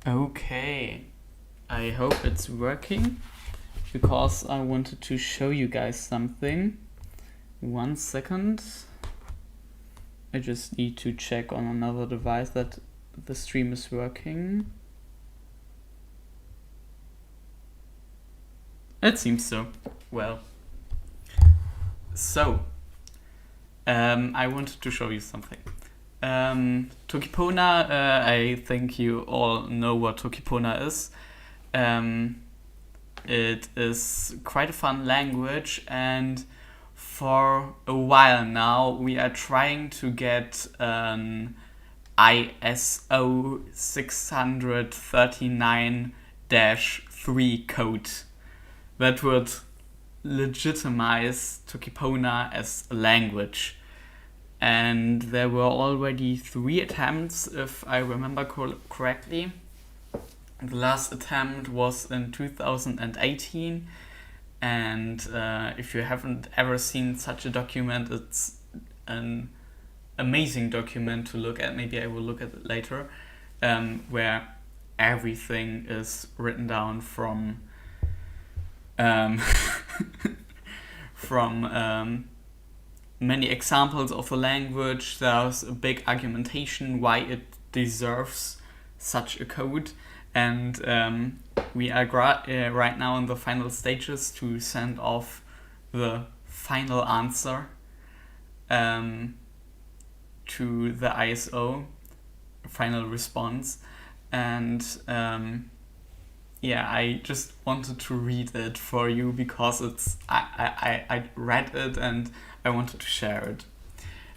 Okay, I hope it's working because I wanted to show you guys something. 1 second. I just need to check on another device that the stream is working. It seems so. Well. So, I wanted to show you something. Toki Pona, I think you all know what Toki Pona is. It is quite a fun language, and for a while now we are trying to get an ISO 639-3 code that would legitimize Toki Pona as a language. And there were already 3 attempts, if I remember correctly. The last attempt was in 2018, and if you haven't ever seen such a document, it's an amazing document to look at. Maybe I will look at it later, where everything is written down from many examples of the language. There's a big argumentation why it deserves such a code, and we are right now in the final stages to send off the final answer to the ISO, final response. And I just wanted to read it for you because I read it and I wanted to share it.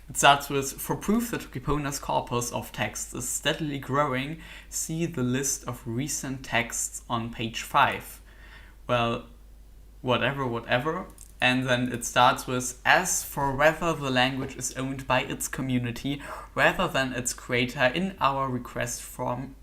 It starts with, for proof that Toki Pona's corpus of text is steadily growing, see the list of recent texts on page 5. Well, whatever. And then it starts with, as for whether the language is owned by its community rather than its creator, in our request form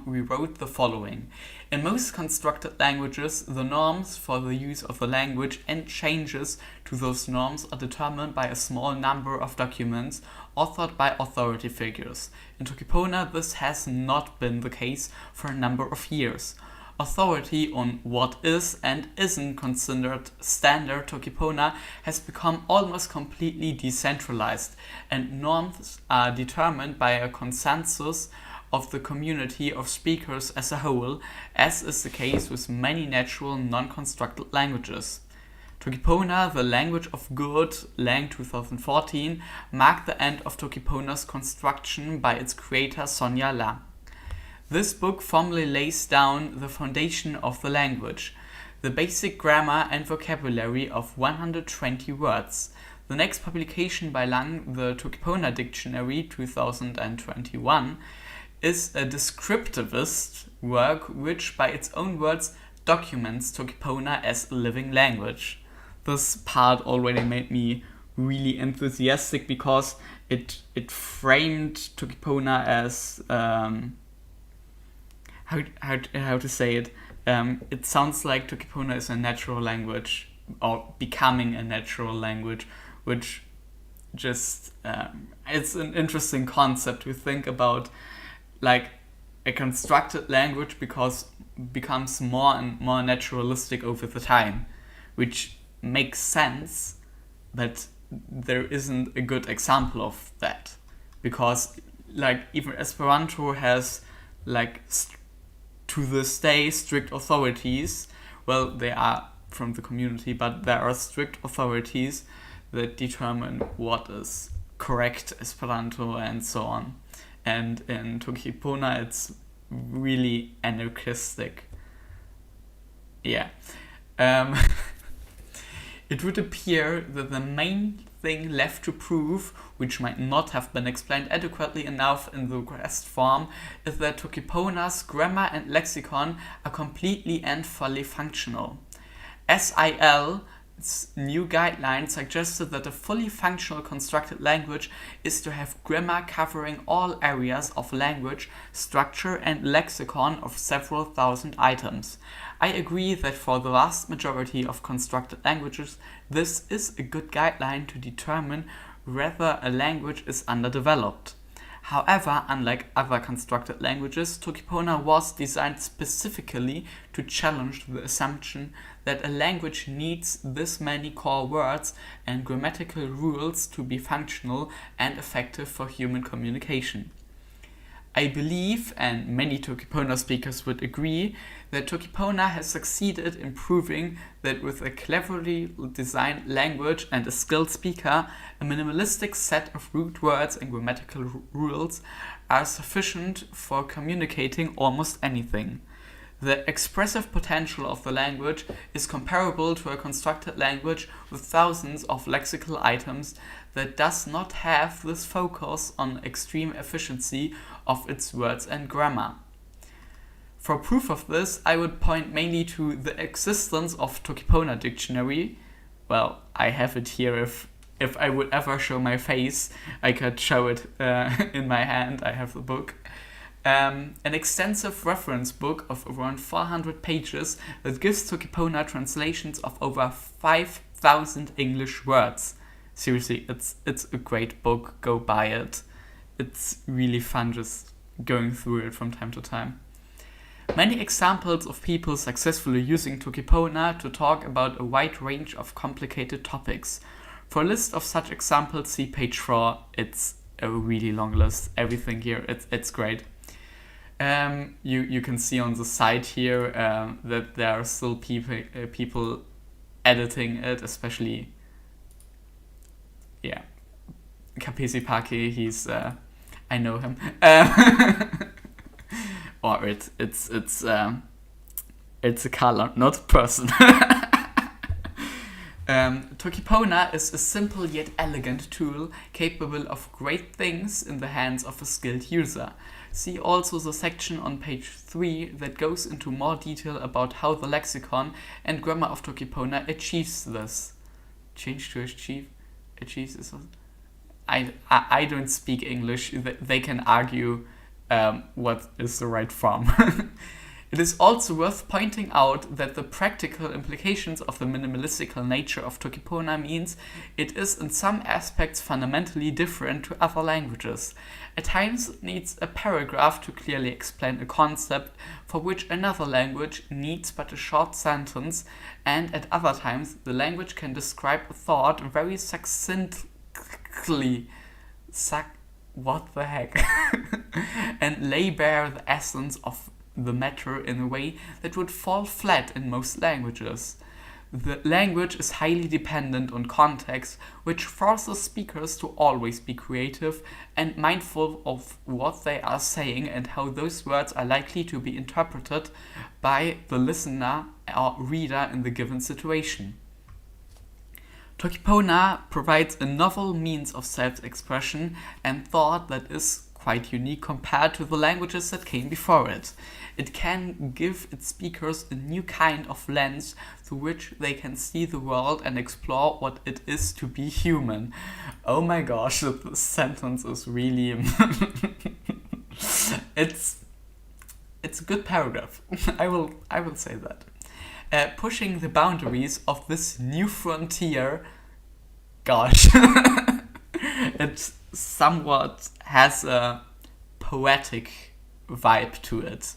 we wrote the following. In most constructed languages, the norms for the use of the language and changes to those norms are determined by a small number of documents authored by authority figures. In Toki Pona, this has not been the case for a number of years. Authority on what is and isn't considered standard Toki Pona has become almost completely decentralized, and norms are determined by a consensus of the community of speakers as a whole, as is the case with many natural non-constructed languages. Toki Pona, the language of good, Lang 2014, marked the end of Toki Pona's construction by its creator Sonia Lang. This book formally lays down the foundation of the language, the basic grammar and vocabulary of 120 words. The next publication by Lang, the Toki Pona Dictionary 2021, is a descriptivist work which, by its own words, documents Toki Pona as a living language. This part already made me really enthusiastic because it framed Toki Pona as how to say it. It sounds like Toki Pona is a natural language, or becoming a natural language, which just it's an interesting concept to think about, like a constructed language becomes more and more naturalistic over the time, which makes sense, but there isn't a good example of that, because like even Esperanto has like to this day strict authorities. Well, they are from the community, but there are strict authorities that determine what is correct Esperanto and so on. And in Toki Pona, it's really anarchistic. Yeah. It would appear that the main thing left to prove, which might not have been explained adequately enough in the request form, is that Toki Pona's grammar and lexicon are completely and fully functional. SIL's new guideline suggested that a fully functional constructed language is to have grammar covering all areas of language, structure, and lexicon of several thousand items. I agree that for the vast majority of constructed languages, this is a good guideline to determine whether a language is underdeveloped. However, unlike other constructed languages, Toki Pona was designed specifically to challenge the assumption that a language needs this many core words and grammatical rules to be functional and effective for human communication. I believe, and many Toki Pona speakers would agree, that Toki Pona has succeeded in proving that with a cleverly designed language and a skilled speaker, a minimalistic set of root words and grammatical rules are sufficient for communicating almost anything. The expressive potential of the language is comparable to a constructed language with thousands of lexical items that does not have this focus on extreme efficiency of its words and grammar. For proof of this, I would point mainly to the existence of Toki Pona dictionary. Well, I have it here. If I would ever show my face, I could show it in my hand. I have the book. An extensive reference book of around 400 pages that gives Toki Pona translations of over 5,000 English words. Seriously, it's a great book. Go buy it. It's really fun just going through it from time to time. Many examples of people successfully using Toki Pona to talk about a wide range of complicated topics. For a list of such examples, see page 4. It's a really long list. Everything here, it's great. You can see on the side here that there are still people editing it, especially Kapisi Paki. He's I know him. Or it's a color, not a person. Toki Pona is a simple yet elegant tool capable of great things in the hands of a skilled user. See also the section on page 3 that goes into more detail about how the lexicon and grammar of Toki Pona achieves this. Change to achieve? Achieves is... I don't speak English. They can argue what is the right form. It is also worth pointing out that the practical implications of the minimalistical nature of Toki Pona means it is in some aspects fundamentally different to other languages. At times it needs a paragraph to clearly explain a concept for which another language needs but a short sentence, and at other times the language can describe a thought very succinctly. What the heck? And lay bare the essence of the matter in a way that would fall flat in most languages. The language is highly dependent on context, which forces speakers to always be creative and mindful of what they are saying and how those words are likely to be interpreted by the listener or reader in the given situation. Toki Pona provides a novel means of self-expression and thought that is quite unique compared to the languages that came before it. It can give its speakers a new kind of lens through which they can see the world and explore what it is to be human. Oh my gosh, this sentence is really... it's a good paragraph. I will say that. Pushing the boundaries of this new frontier, gosh, it somewhat has a poetic vibe to it.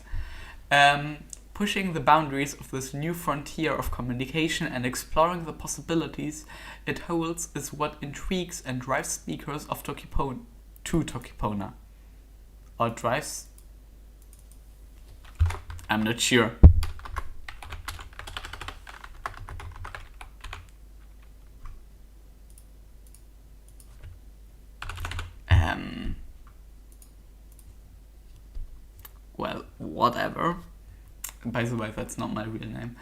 Pushing the boundaries of this new frontier of communication and exploring the possibilities it holds is what intrigues and drives speakers of Toki Pona to Toki Pona. Or drives? I'm not sure. Well, whatever. By the way, that's not my real name.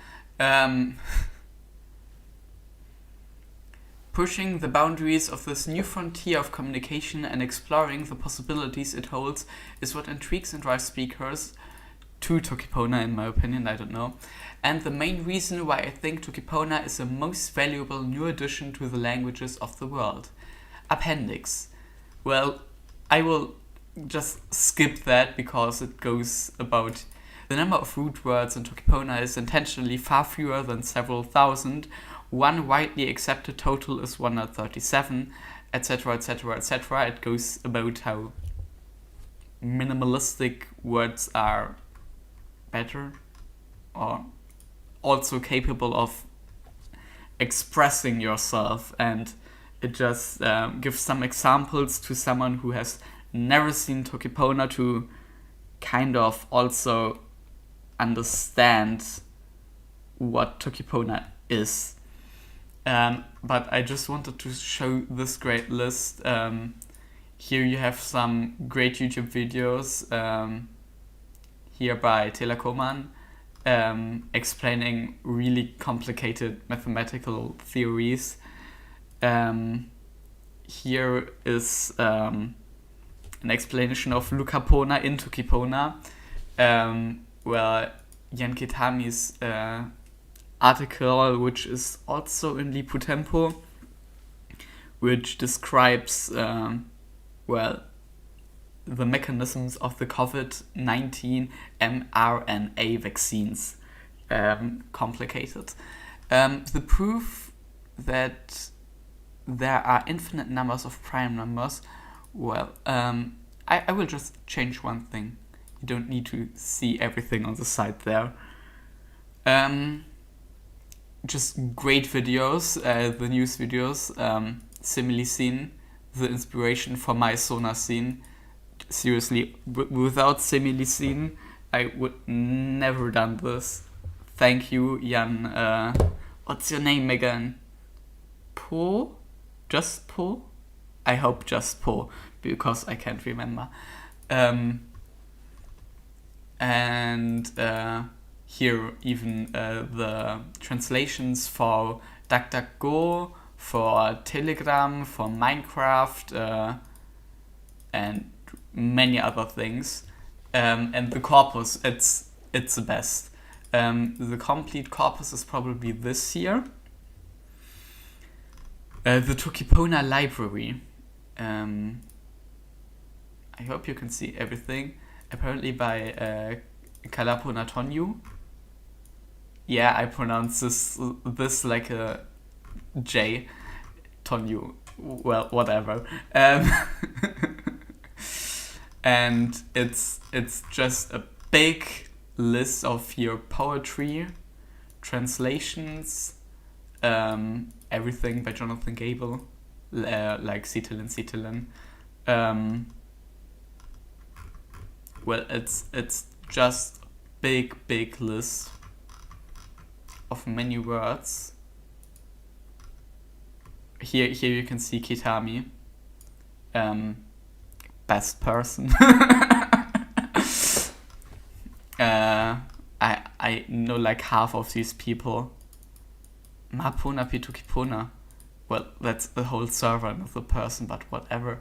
Pushing the boundaries of this new frontier of communication and exploring the possibilities it holds is what intrigues and drives speakers to Toki Pona, in my opinion, I don't know. And the main reason why I think Toki Pona is the most valuable new addition to the languages of the world. Appendix. Well, I will just skip that because it goes about the number of root words in Toki Pona is intentionally far fewer than several thousand. One widely accepted total is 137, etc., etc., etc. It goes about how minimalistic words are better or also capable of expressing yourself, and it just gives some examples to someone who has never seen Toki Pona to kind of also understand what Toki Pona is. But I just wanted to show this great list. Here you have some great YouTube videos here by Telekoman explaining really complicated mathematical theories. Here is an explanation of Luca Pona in Toki Pona, where Jan Kitami's article, which is also in Lipu Tempo, which describes the mechanisms of the COVID-19 mRNA vaccines. Complicated. The proof that there are infinite numbers of prime numbers, I will just change one thing. You don't need to see everything on the side there. Just great videos, the news videos, simile scene, the inspiration for my Sona scene. Seriously, without simile scene, I would never done this. Thank you, Jan. What's your name again? Po? Just Po? I hope just Po, because I can't remember. Here even the translations for DuckDuckGo, for Telegram, for Minecraft, and many other things. And the corpus, it's the best. The complete corpus is probably this here. The Toki Pona library. I hope you can see everything. Apparently by Kalapona Tonyu. Yeah, I pronounce this like a J. Tonyu. Well, whatever. And it's just a big list of your poetry, translations, everything by Jonathan Gable, like Cetelin. It's just big list of many words. Here you can see Kitami, best person. I know like half of these people. Mapona Toki Pona. Well, that's the whole server, not the person, but whatever.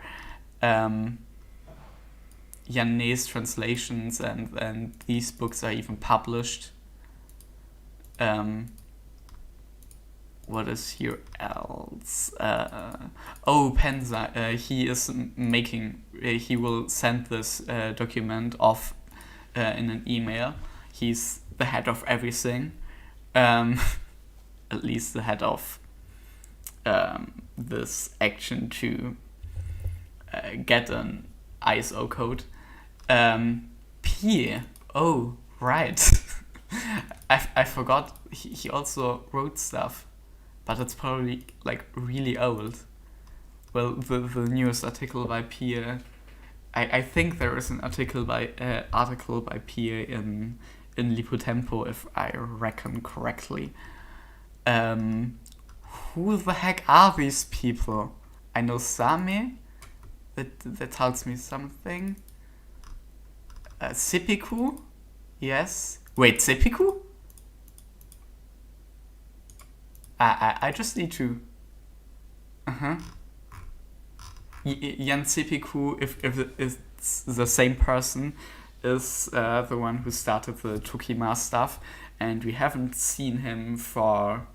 Yanne's translations and these books are even published. What is here else? Penza. He is making. He will send this document off in an email. He's the head of everything. At least the head of this action to get an ISO code. P. Oh, right. I forgot he also wrote stuff, but it's probably like really old. Well, the newest article by Pia, I think there is an article by Pia in Lipu Tempo, if I reckon correctly. Who the heck are these people? I know Same. That tells me something. Sipiku? Yes. Wait, Sipiku? I just need to... Jan Sipiku, if it's the same person, is the one who started the Tokima stuff, and we haven't seen him for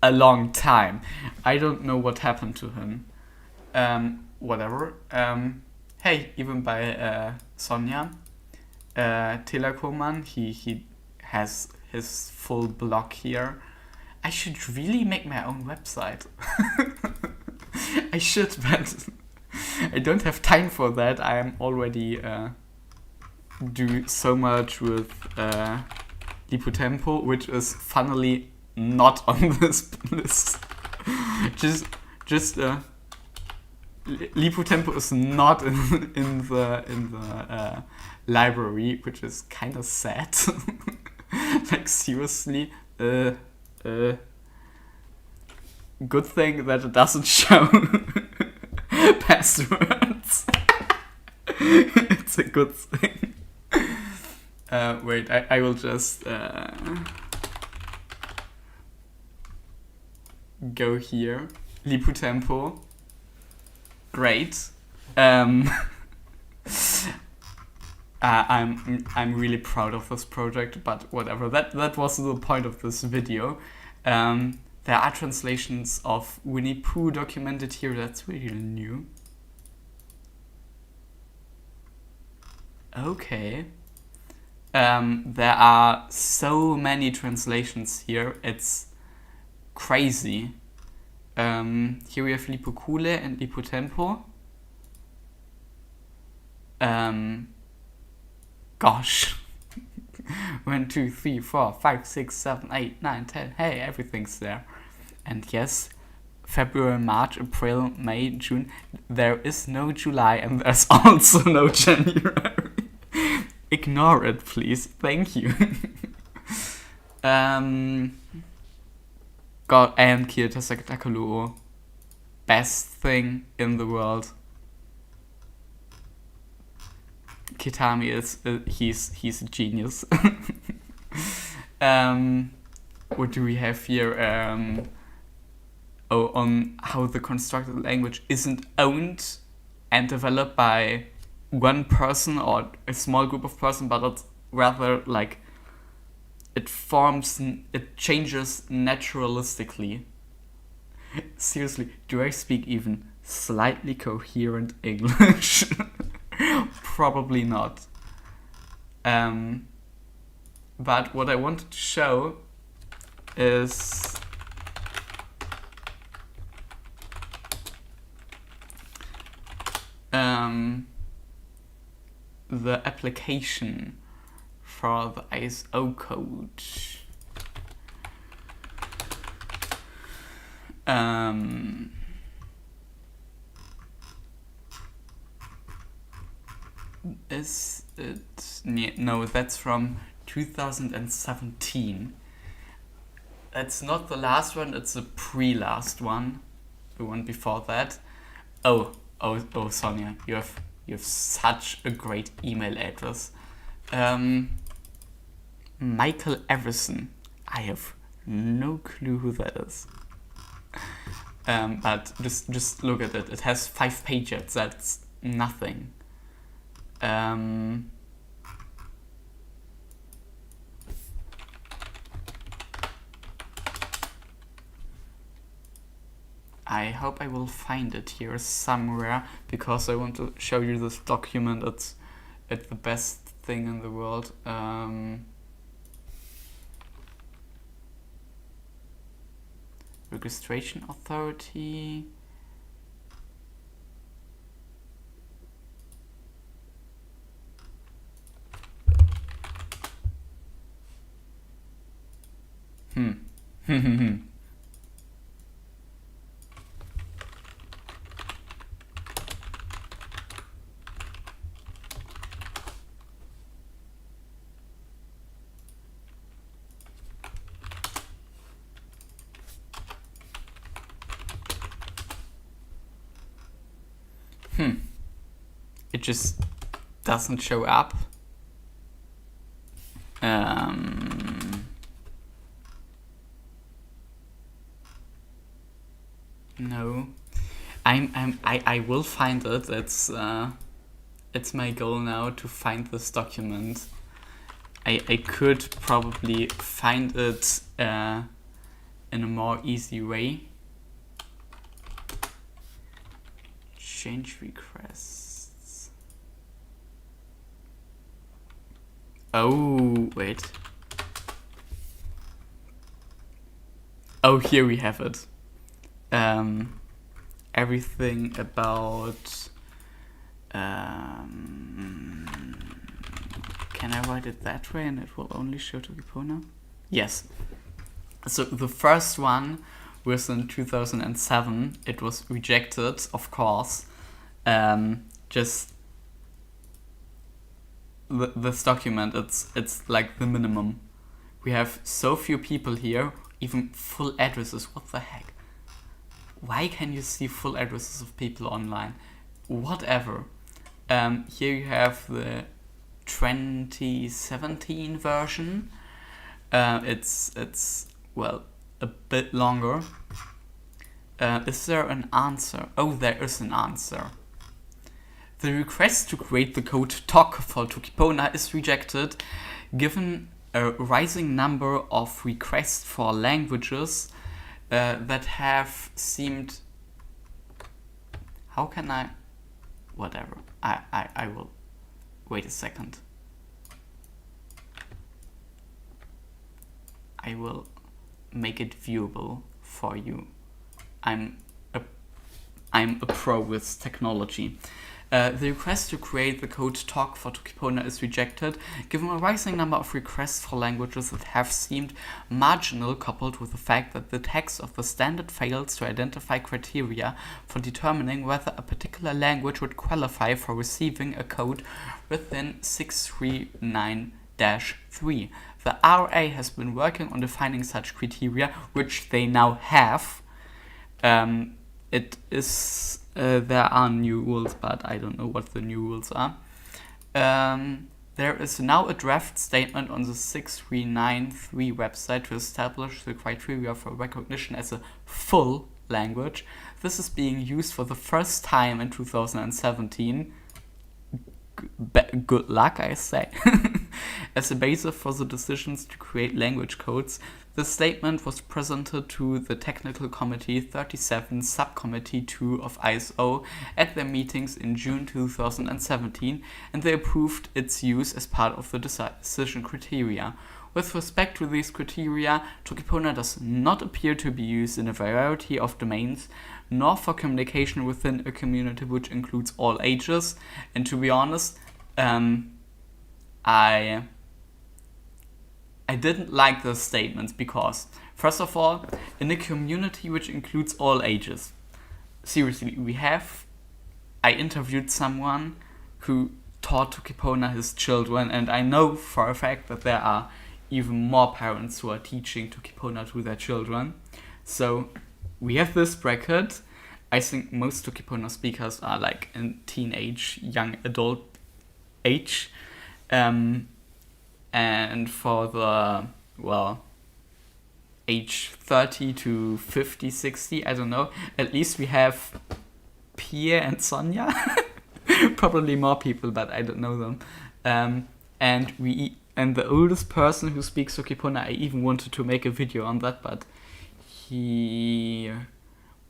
a long time. I don't know what happened to him. Whatever. Hey, even by Sonja Telekoman, he has his full blog here. I should really make my own website. I should, but I don't have time for that. I am already do so much with Lipotempo, which is funnily not on this list. just Lipotempo is not in the library, which is kind of sad. Like seriously, good thing that it doesn't show passwords. It's a good thing. Wait, I will just go here. Lipotempo. Great. I'm really proud of this project, but whatever. That was the point of this video. There are translations of Winnie Pooh documented here. That's really new. Okay. There are so many translations here. It's crazy. Here we have Lipokule and Lipotempo. Gosh. 1, 2, 3, 4, 5, 6, 7, 8, 9, 10. Hey, everything's there. And yes, February, March, April, May, June. There is no July and there's also no January. Ignore it, please. Thank you. God, and Kirita Sakatakaloo. Best thing in the world. Kitami is he's a genius. What do we have here? On how the constructed language isn't owned and developed by one person or a small group of person, but it's rather like it changes naturalistically. Seriously, do I speak even slightly coherent English? Probably not. But what I wanted to show is the application for the ISO code. Is it? No, that's from 2017. That's not the last one, it's the pre-last one. The one before that. Oh, Sonia, you have such a great email address. Michael Everson. I have no clue who that is. But just look at it. It has 5 pages. That's nothing. I hope I will find it here somewhere because I want to show you this document. It's the best thing in the world. Registration Authority. It just doesn't show up. No, I will find it. It's my goal now to find this document. I could probably find it in a more easy way. Change requests. Oh, wait. Oh, here we have it. everything about... can I write it that way and it will only show Toki Pona? Yes. So the first one was in 2007. It was rejected, of course. Just this document, it's like the minimum. We have so few people here, even full addresses. What the heck? Why can you see full addresses of people online? Whatever. Here you have the 2017 version. It's well, a bit longer. Is there an answer? Oh, there is an answer. The request to create the code TOC for Toki Pona is rejected, given a rising number of requests for languages that have seemed... How can I... Whatever. I will... Wait a second. I will make it viewable for you. I'm a pro with technology. The request to create the code TOC for Toki Pona is rejected, given a rising number of requests for languages that have seemed marginal, coupled with the fact that the text of the standard fails to identify criteria for determining whether a particular language would qualify for receiving a code within 639-3. The RA has been working on defining such criteria, which they now have. It is... there are new rules, but I don't know what the new rules are. There is now a draft statement on the 6393 website to establish the criteria for recognition as a full language. This is being used for the first time in 2017. Good luck, I say. As a basis for the decisions to create language codes, the statement was presented to the Technical Committee 37 Subcommittee 2 of ISO at their meetings in June 2017, and they approved its use as part of the decision criteria. With respect to these criteria, Toki Pona does not appear to be used in a variety of domains, nor for communication within a community which includes all ages. And to be honest, I didn't like those statements because, first of all, in a community which includes all ages, seriously, I interviewed someone who taught Toki Pona his children, and I know for a fact that there are even more parents who are teaching Toki Pona to their children. So we have this bracket. I think most Toki Pona speakers are like in teenage, young adult age. And for the, age 30 to 50, 60, I don't know, at least we have Pierre and Sonia. Probably more people, but I don't know them. And the oldest person who speaks Toki Pona, I even wanted to make a video on that, but he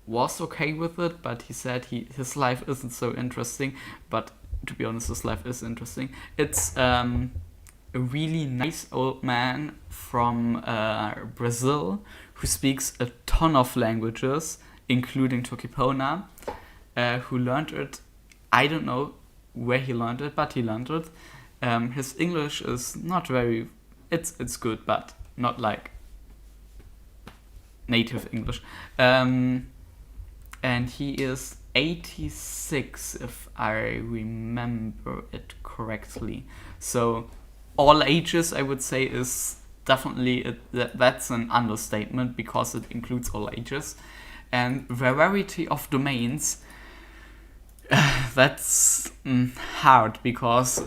was okay with it, but he said his life isn't so interesting. But to be honest, his life is interesting. It's a really nice old man from Brazil who speaks a ton of languages, including Toki Pona, who learned it. I don't know where he learned it, but he learned it. His English is not very... It's good, but not like native English. And he is 86, if I remember it correctly. So all ages, I would say, is definitely... that's an understatement because it includes all ages. And variety of domains... that's hard because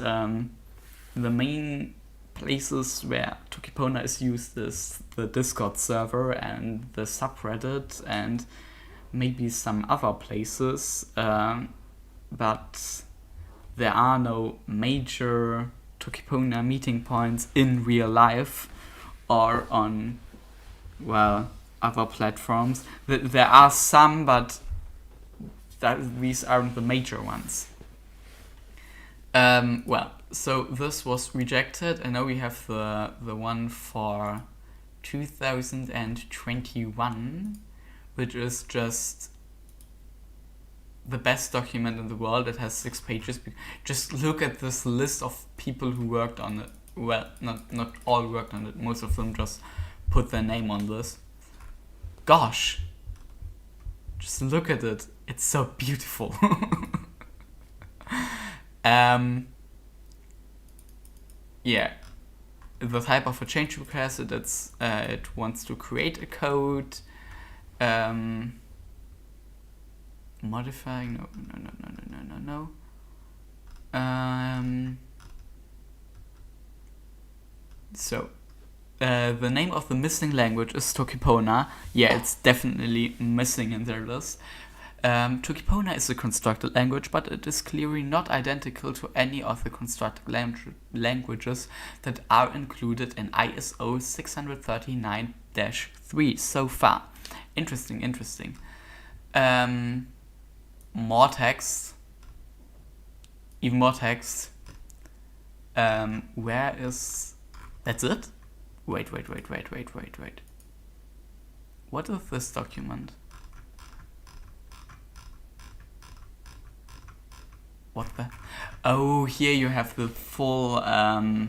the main places where Toki Pona is used is the Discord server and the subreddit and maybe some other places, but there are no major Toki Pona meeting points in real life or on, other platforms. There are some, but these aren't the major ones. So this was rejected, and now we have the one for 2021, which is just the best document in the world. It has 6 pages. Just look at this list of people who worked on it. Well, not all worked on it. Most of them just put their name on this. Gosh, just look at it. It's so beautiful. Yeah, the type of a change request, it wants to create a code. Modifying, no. So, the name of the missing language is Toki Pona. Yeah, it's definitely missing in their list. Toki Pona is a constructed language, but it is clearly not identical to any of the constructed languages that are included in ISO 639-3 so far. Interesting. More text. Even more text. Where is... That's it? Wait. What is this document? What the... Oh, here you have the full... how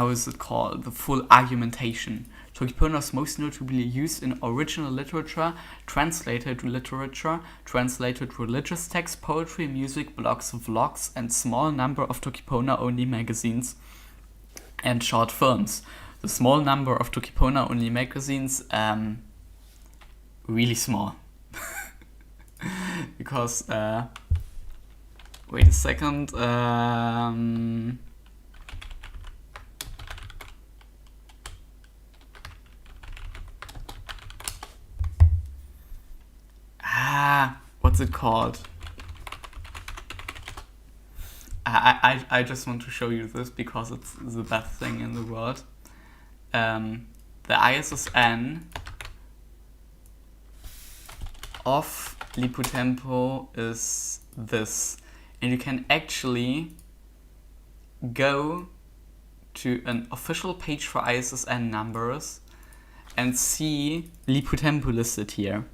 is it called? The full argumentation. Toki Pona is most notably used in original literature, translated literature, translated religious text, poetry, music, blogs, vlogs, and small number of Toki Pona only magazines and short films. The small number of Toki Pona only magazines, really small. Because, wait a second, what's it called? I just want to show you this because it's the best thing in the world. The ISSN of Liputempo is this, and you can actually go to an official page for ISSN numbers and see Liputempo listed here.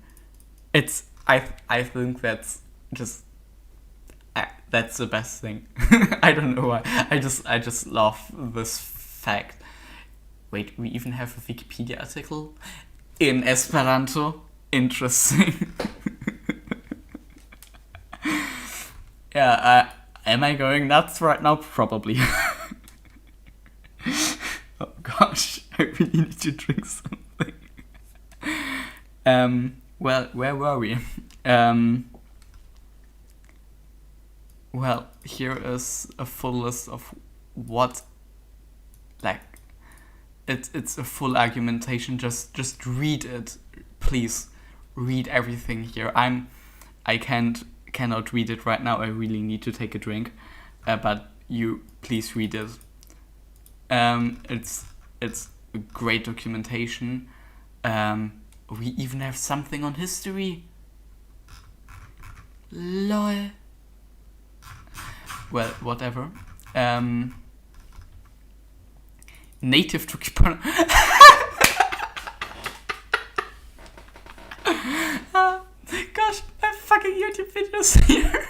I think that's just that's the best thing. I don't know why. I just love this fact. Wait, we even have a Wikipedia article in Esperanto. Interesting. Yeah, am I going nuts right now? Probably. Oh gosh, I really need to drink something. Well, where were we? Well, here is a full list of what, like, it's a full argumentation. Just read it, please. Read everything here. I cannot read it right now. I really need to take a drink. But you please read it. It's a great documentation. We even have something on history. LOL. Well, whatever. Native Toki Pona. Gosh, my fucking YouTube videos here.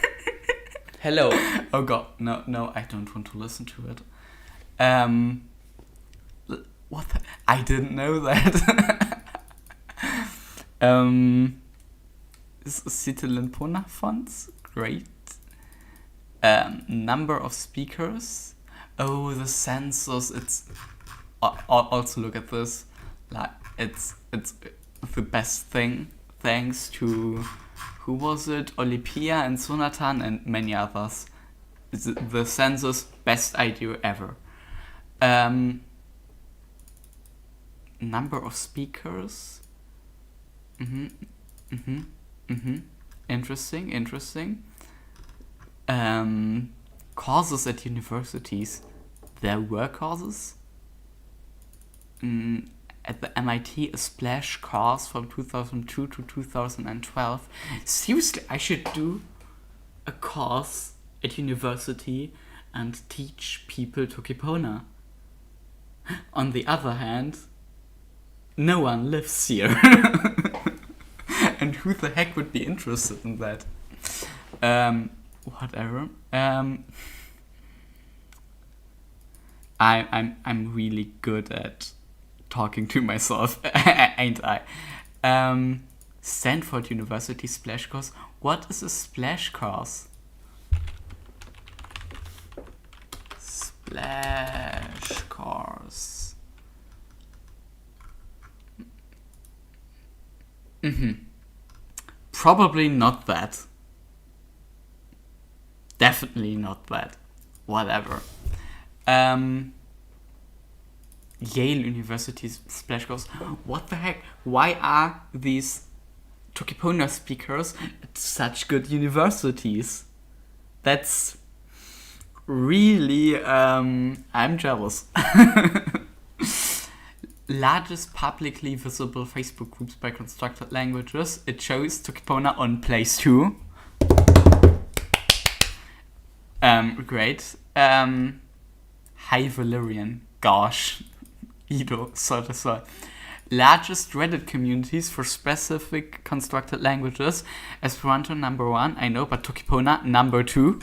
Hello. Oh god, no, I don't want to listen to it. What the? I didn't know that. Citilin Pona fonts, great. Number of speakers. Oh, the census. It's also look at this. Like it's the best thing. Thanks to who was it? Olipia and Sonatan and many others. It's the census, best idea ever. Number of speakers. Interesting. Courses at universities. There were courses. At the MIT, a splash course from 2002 to 2012. Seriously, I should do a course at university and teach people Toki Pona. On the other hand, no one lives here. And who the heck would be interested in that? Whatever. I'm really good at talking to myself, ain't I? Stanford University splash course. What is a splash course? Splash course. Probably not that. Definitely not that. Whatever. Yale University's splash course. What the heck? Why are these Toki Pona speakers at such good universities? That's really, I'm jealous. Largest publicly visible Facebook groups by constructed languages. It shows Toki Pona on place 2. Great. Hi Valerian. Gosh. Ido. So. Largest Reddit communities for specific constructed languages. Esperanto number 1, I know, but Toki Pona number 2.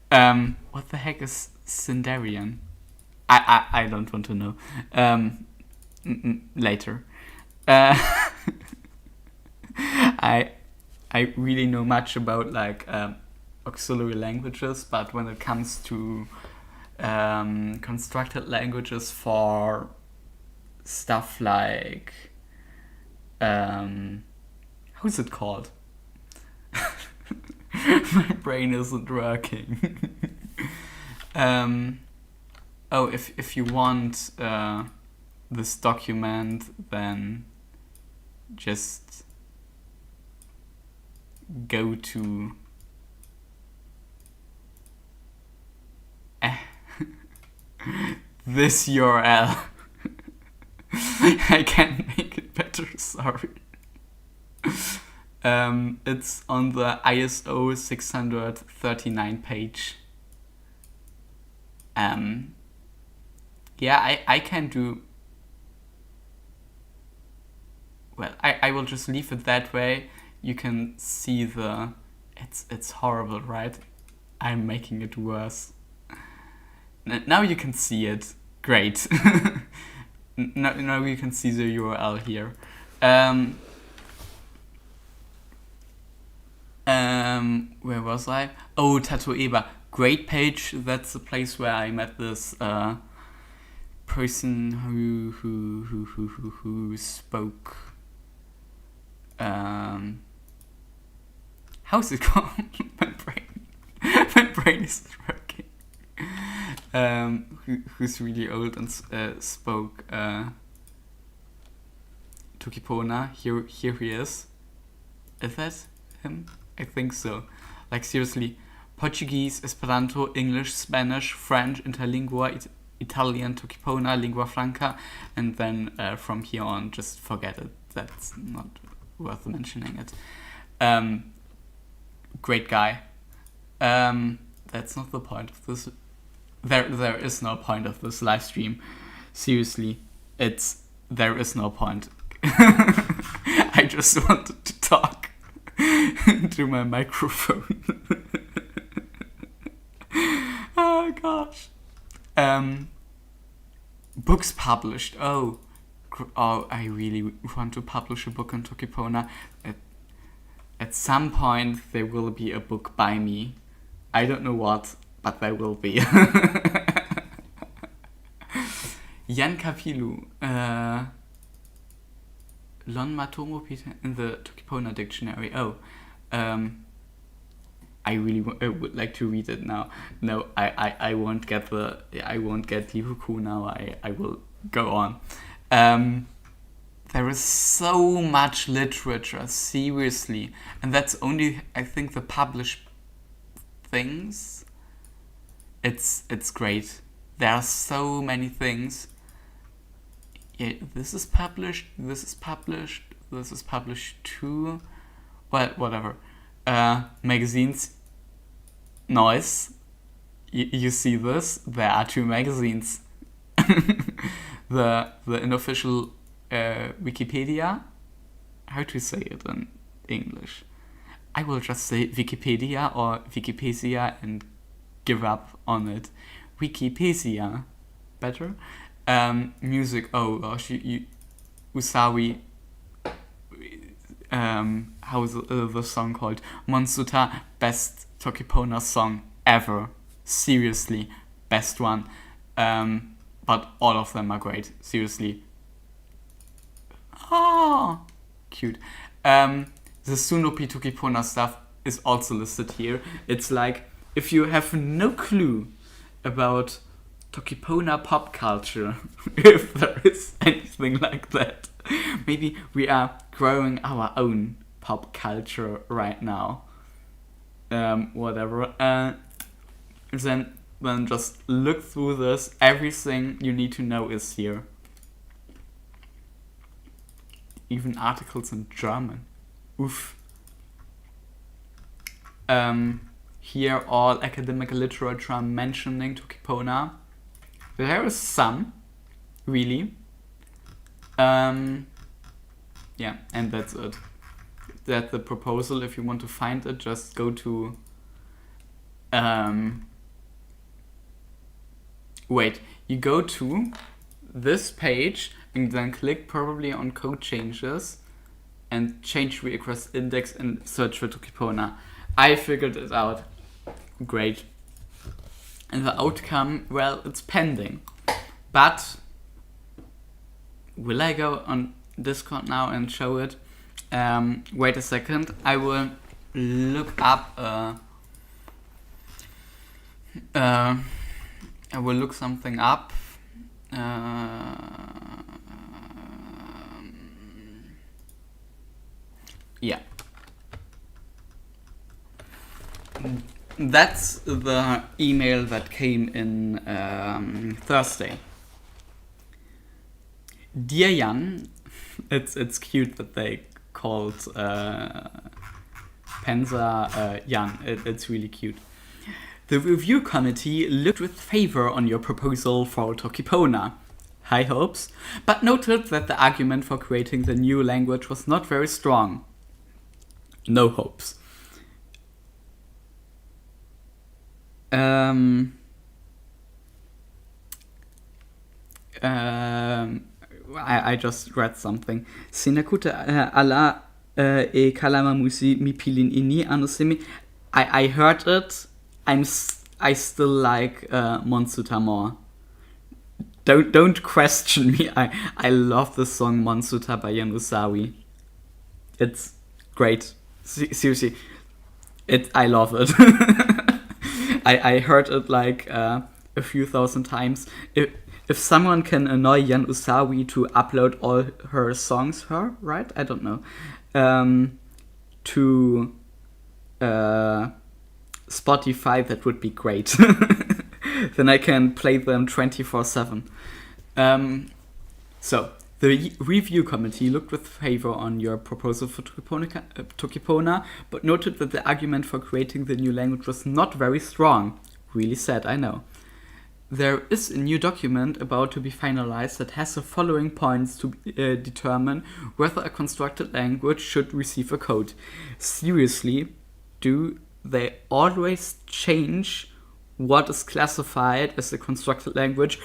What the heck is Sindarian? I don't want to know. Later. I really know much about like auxiliary languages, but when it comes to constructed languages for stuff like how's it called? My brain isn't working. If you want this document, then just go to this URL. I can't make it better, sorry. It's on the ISO 639 page. Yeah, I can do... Well, I will just leave it that way. You can see the... It's horrible, right? I'm making it worse. Now you can see it. Great. Now you can see the URL here. Where was I? Oh, Tatoeba. Great page. That's the place where I met this person who spoke. How's it called? My brain is working. Who's really old and spoke Toki Pona. Here he is. Is that him? I think so. Like seriously, Portuguese, Esperanto, English, Spanish, French, Interlingua, Italian, Toki Pona, Lingua Franca, and then from here on, just forget it. That's not worth mentioning it. Great guy. That's not the point of this. There is no point of this live stream. Seriously, there is no point. I just wanted to talk into my microphone. Oh gosh. Books published. Oh, I really want to publish a book on Toki Pona. At some point there will be a book by me. I don't know what, but there will be. Jan Kapilu. Lon Matomo Peter in the Toki Pona dictionary. Oh, I really would like to read it now. No, I won't get Lihuku now. I will go on. There is so much literature, seriously, and that's only, I think, the published things. It's great. There are so many things. Yeah, this is published too. Well, whatever. Magazines. Noise. You see this? There are 2 magazines. The unofficial Wikipedia. how to say it in English. I will just say Wikipedia or Wikipedia and give up on it. Wikipedia, better. Music. Oh gosh, Usawi. How's the song called? Monsuta, best Toki Pona song ever. Seriously, best one. But all of them are great. Seriously. Oh, cute. The Sunopi Toki Pona stuff is also listed here. It's like, if you have no clue about Toki Pona pop culture, if there is anything like that, maybe we are growing our own pop culture right now. Whatever. Then just look through this. Everything you need to know is here. Even articles in German. Oof. Here all academic literature mentioning Toki Pona. There is some, really. Yeah, and that's it. That's the proposal. If you want to find it, just go to you go to this page and then click probably on code changes and change request index and search for Toki Pona. I figured it out. Great. And the outcome, well, it's pending. But will I go on Discord now and show it? Wait a second. I will look up I will look something up. Yeah. That's the email that came in Thursday. Dear Jan, it's cute that they called Pensa Jan. It's really cute. The review committee looked with favor on your proposal for Toki Pona. High hopes, but noted that the argument for creating the new language was not very strong. No hopes. I just read something. Sinakuta ala e kalamamusi mi pilin ini anosimi. I heard it. I still like Monsuta more. Don't question me. I love the song Monsuta by Jan Usawi. It's great. Seriously, I love it. I heard it like a few thousand times. If someone can annoy Jan Usawi to upload all her songs, right? I don't know. To Spotify, that would be great. Then I can play them 24/7. So, the review committee looked with favor on your proposal for Toki Pona, but noted that the argument for creating the new language was not very strong. Really sad, I know. There is a new document about to be finalized that has the following points to determine whether a constructed language should receive a code. Seriously, do they always change what is classified as a constructed language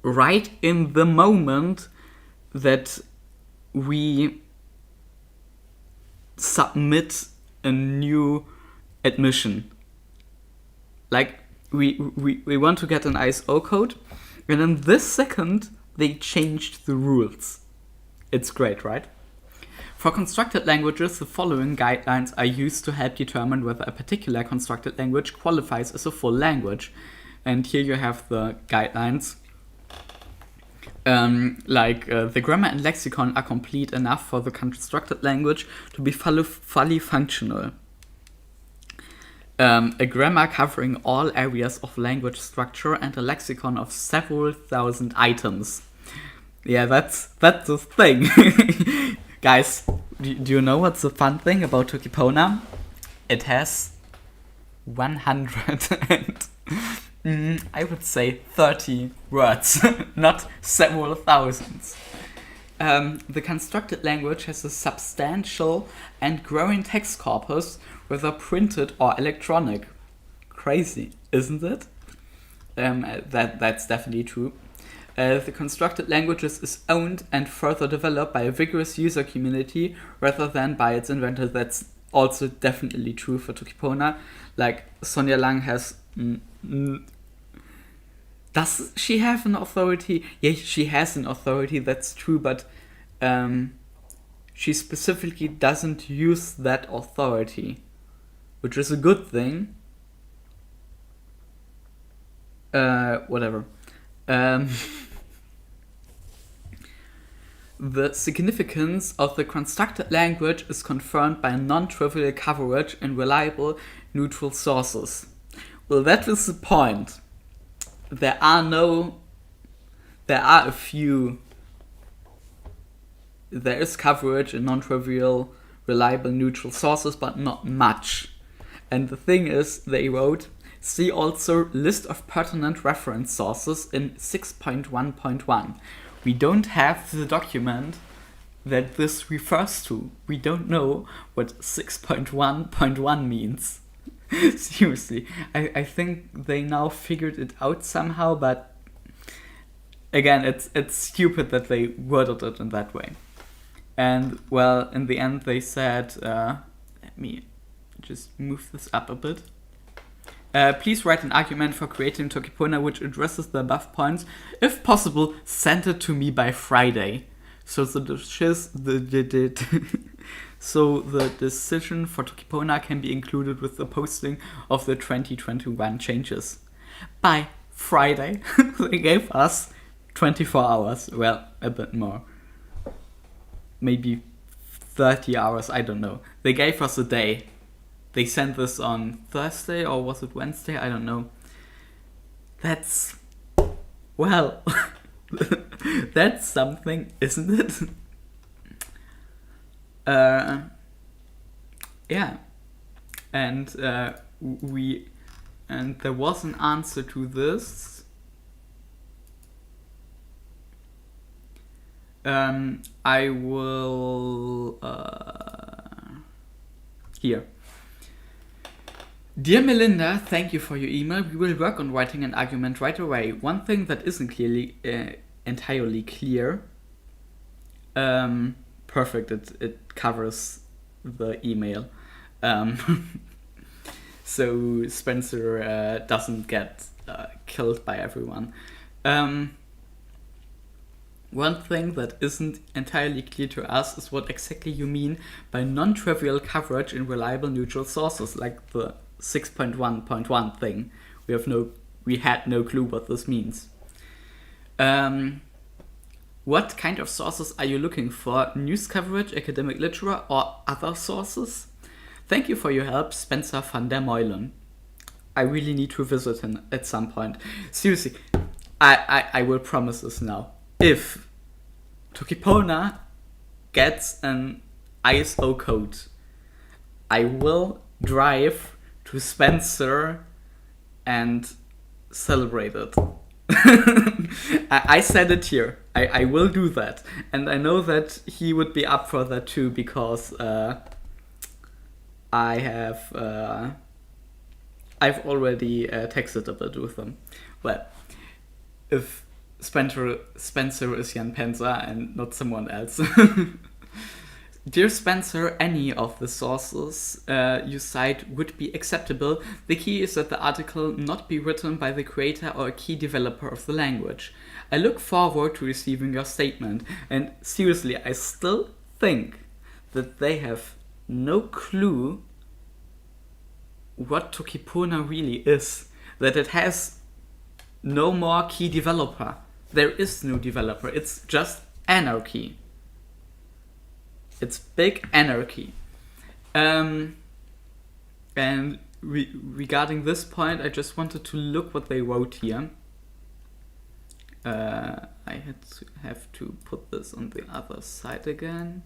right in the moment that we submit a new admission? Like, we want to get an ISO code, and in this second they changed the rules. It's great, right? For constructed languages, the following guidelines are used to help determine whether a particular constructed language qualifies as a full language. And here you have the guidelines. The grammar and lexicon are complete enough for the constructed language to be fully functional. A grammar covering all areas of language structure and a lexicon of several thousand items. Yeah, that's the thing. Guys, do you know what's the fun thing about Toki Pona? It has 100 and I would say 30 words, not several thousands. The constructed language has a substantial and growing text corpus, whether printed or electronic. Crazy, isn't it? That's definitely true. The constructed languages is owned and further developed by a vigorous user community rather than by its inventor. That's also definitely true for Toki Pona. Like, Sonja Lang has... does she have an authority? Yeah, she has an authority, that's true, but she specifically doesn't use that authority, which is a good thing. Whatever. The significance of the constructed language is confirmed by non-trivial coverage in reliable, neutral sources. Well, that is the point. There are a few. There is coverage in non-trivial, reliable, neutral sources, but not much. And the thing is, they wrote, see also list of pertinent reference sources in 6.1.1. We don't have the document that this refers to. We don't know what 6.1.1 means. Seriously, I think they now figured it out somehow, but again, it's stupid that they worded it in that way. And, well, in the end they said, let me just move this up a bit. Please write an argument for creating Toki Pona which addresses the above points. If possible, send it to me by Friday. So the decision for Toki Pona can be included with the posting of the 2021 changes. By Friday, they gave us 24 hours. Well, a bit more. Maybe 30 hours, I don't know. They gave us a day. They sent this on Thursday, or was it Wednesday? I don't know. That's... well... that's something, isn't it? Yeah. And there was an answer to this. I will... here. Dear Melinda, thank you for your email. We will work on writing an argument right away. One thing that isn't entirely clear. Perfect, it covers the email. So Spencer doesn't get killed by everyone. One thing that isn't entirely clear to us is what exactly you mean by non-trivial coverage in reliable neutral sources, like the 6.1.1 thing. We had no clue what this means. What kind of sources are you looking for? News coverage, academic literature, or other sources? Thank you for your help, Spencer van der Meulen. I really need to visit him at some point. Seriously, I will promise this now. If Toki Pona gets an ISO code, I will drive to Spencer and celebrate it. I said it here. I will do that. And I know that he would be up for that too, because I've already texted a bit with him. Well, if Spencer is Jan Penzer and not someone else. Dear Spencer, any of the sources you cite would be acceptable. The key is that the article not be written by the creator or a key developer of the language. I look forward to receiving your statement. And seriously, I still think that they have no clue what Toki Pona really is. That it has no more key developer. There is no developer. It's just anarchy. It's big anarchy. And regarding this point, I just wanted to look what they wrote here. I have to put this on the other side again.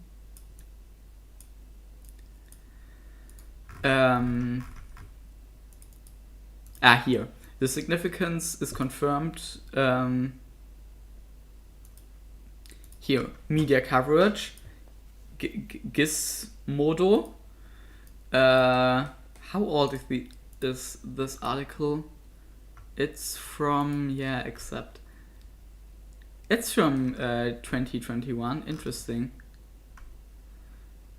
Here. The significance is confirmed. Here, media coverage, Gizmodo. How old is this article? It's from, it's from 2021. Interesting.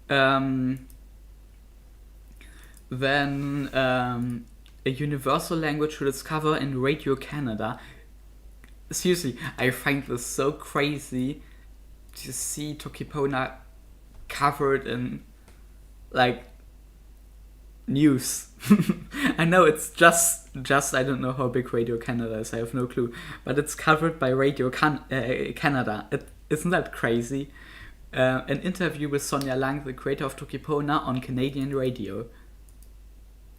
Then a universal language to discover in Radio Canada. Seriously, I find this so crazy to see Toki Pona covered in like news. I know it's just I don't know how big Radio Canada is. I have no clue, but it's covered by Radio Canada. Isn't that crazy? An interview with Sonia Lang, the creator of Toki Pona, on Canadian radio.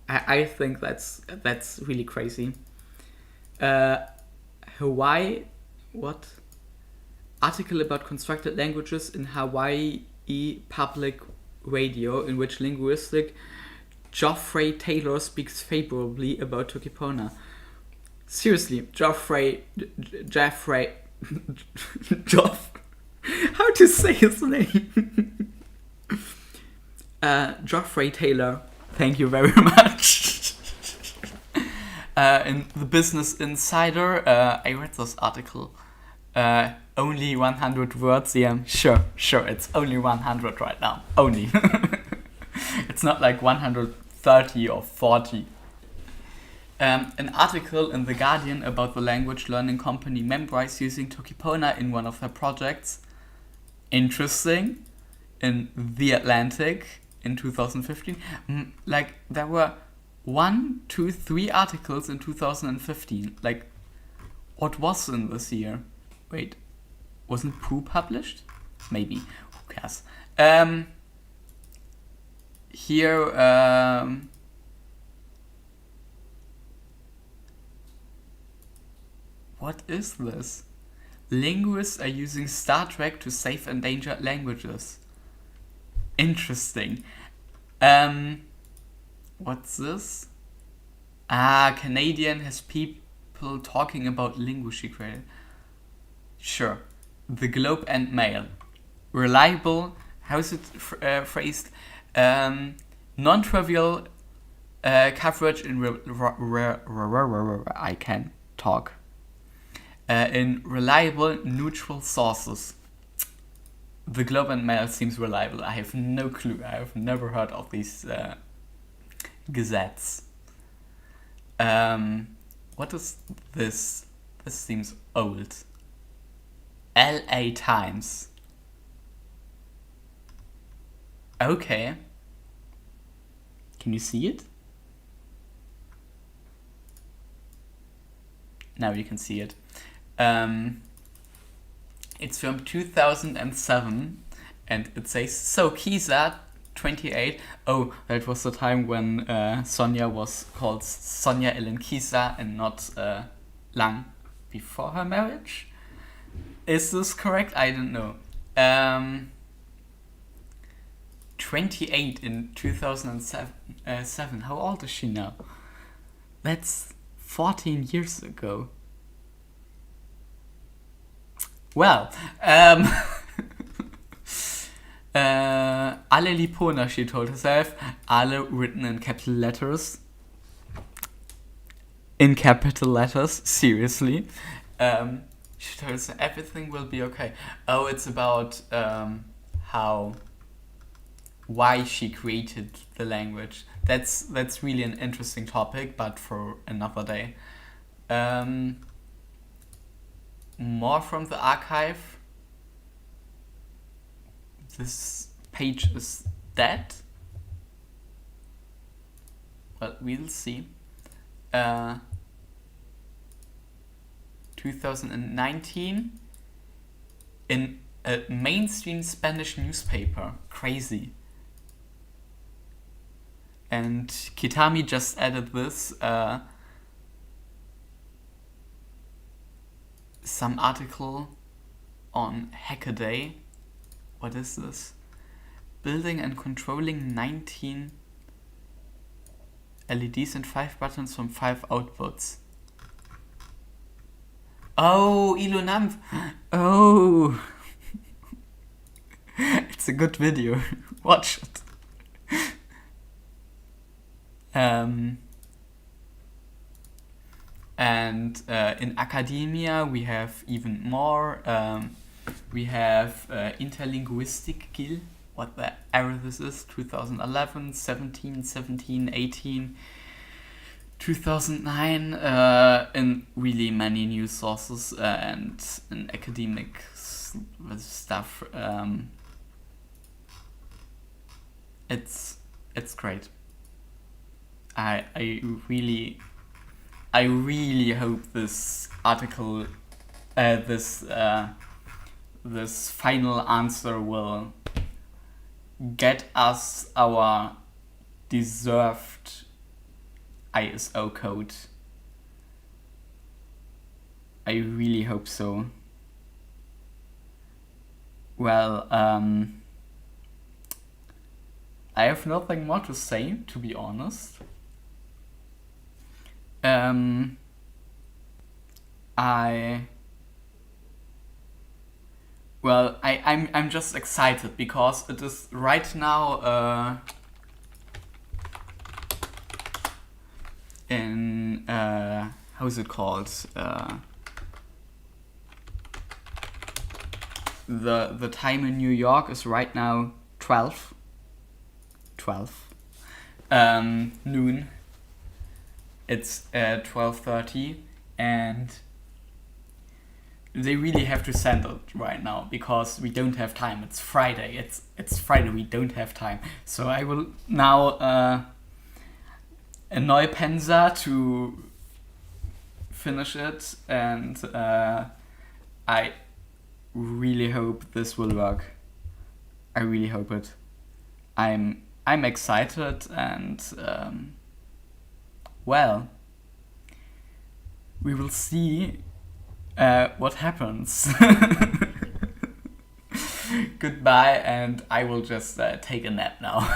I think that's really crazy. Hawaii, what? Article about constructed languages in Hawaii public radio, in which linguistic Geoffrey Taylor speaks favorably about Toki Pona. Seriously, Geoffrey, how to say his name? Geoffrey Taylor. Thank you very much. In the Business Insider, I read this article. Only 100 words. Yeah, sure. It's only 100 right now. Only. It's not like 130 or 40. An article in The Guardian about the language learning company Memrise using Toki Pona in one of their projects. Interesting. In The Atlantic in 2015. Like, there were 1, 2, 3 articles in 2015. Like, what was in this year? Wait, wasn't Pooh published? Maybe. Who cares? Here, what is this? Linguists are using Star Trek to save endangered languages. Interesting. What's this? Canadian has people talking about linguistic. Sure. The Globe and Mail. Reliable, how is it phrased? Non-trivial coverage in I can talk. In reliable, neutral sources. The Globe and Mail seems reliable. I have no clue. I have never heard of these gazettes. What is this? This seems old. LA Times. Okay. Can you see it? Now you can see it. It's from 2007 and it says, so Kisa, 28. Oh, that was the time when Sonia was called Sonia Ellen Kisa and not Lang before her marriage. Is this correct? I don't know. 28 in 2007. How old is she now? That's 14 years ago. Well, alle Lipona, she told herself. Alle written in capital letters. In capital letters, seriously. She told herself everything will be okay. Oh, it's about why she created the language. That's really an interesting topic, but for another day. More from the archive. This page is dead. Well, we'll see. 2019 in a mainstream Spanish newspaper. Crazy. And Kitami just added this. Some article on Hackaday. What is this? Building and controlling 19 LEDs and 5 buttons from 5 outputs. Oh, Ilunam. Oh. It's a good video. Watch it. And in academia, we have even more. We have interlinguistic Gil, what the error this is, 2011, 17, 18, 2009, in really many news sources and in academic stuff. It's great. I really hope this article, this final answer will get us our deserved ISO code. I really hope so. Well, I have nothing more to say, to be honest. I'm just excited because it is right now in how's it called? The time in New York is right now 12 noon. It's 12:30 and they really have to send it right now because we don't have time. It's Friday. It's Friday. We don't have time. So I will now annoy Penza to finish it, and I really hope this will work. I really hope it. I'm excited, and well, we will see what happens. Goodbye, and I will just take a nap now.